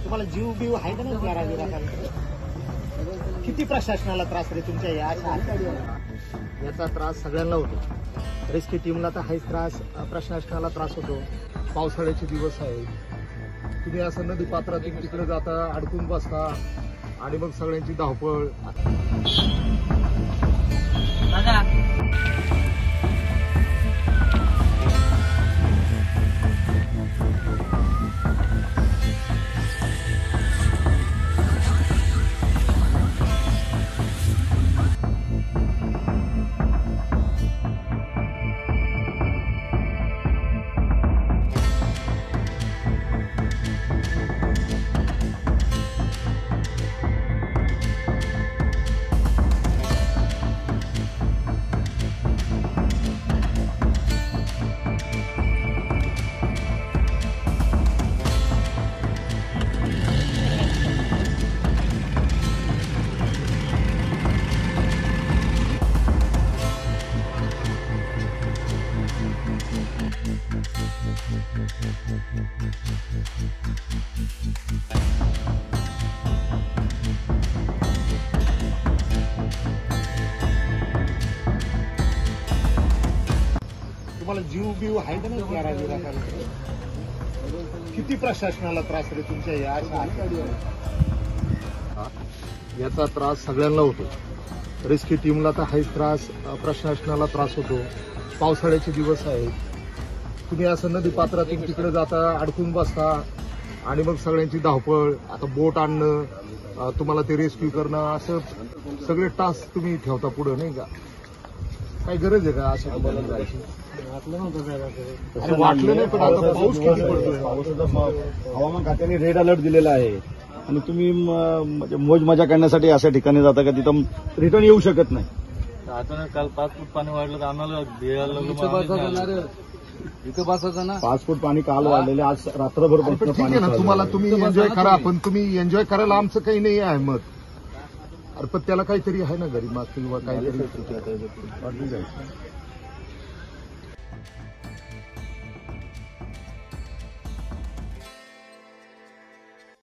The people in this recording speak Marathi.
तुम्हाला जीव बीव आहे का नाही किती प्रशासनाला त्रास रे तुमच्या याचा त्रास सगळ्यांना होतो। रेस्क्यू टीमला तर हाच त्रास, प्रशासनाला त्रास होतो। पावसाळ्याचे दिवस आहेत, तुम्ही असं नदी पात्रातून तिकडे जाता, अडकून बसता आणि मग सगळ्यांची धावपळ। तुम्हाला जीव बीव आहे का नाही किती प्रशासनाला त्रास रे तुमच्या याचा त्रास सगळ्यांना होतो। रेस्क्यू टीमला तर हाच त्रास, प्रशासनाला त्रास होतो। पावसाळ्याचे दिवस आहेत, तुम्ही असं नदी पात्रातून तिकडे जाता, अडकून बसता आणि मग सगळ्यांची धावपळ। आता बोट आणणं, तुम्हाला ते रेस्क्यू करणं, असं सगळे टास्क तुम्ही ठेवता पुढे, नाही का? काही गरज आहे का असं तुम्हाला जायची? वाटलं नाही, पण आता पाऊस किती पडतोय। हवामान खात्याने रेड अलर्ट दिलेला आहे आणि तुम्ही म्हणजे मोज मजा करण्यासाठी अशा ठिकाणी जाता का तिथं रिटर्न येऊ शकत नाही। आता काल 5 फूट पाणी वाढलं तर आम्हाला इथं बसायचं ना। 5 फूट पाणी काल वाढलेले, आज रात्रभर ठीक आहे ना, तुम्हाला तुम्ही एन्जॉय करा, पण तुम्ही एन्जॉय करायला आमचं काही नाही आहे मत। अरे पण त्याला काहीतरी आहे ना, गरीब मागचं किंवा काहीतरी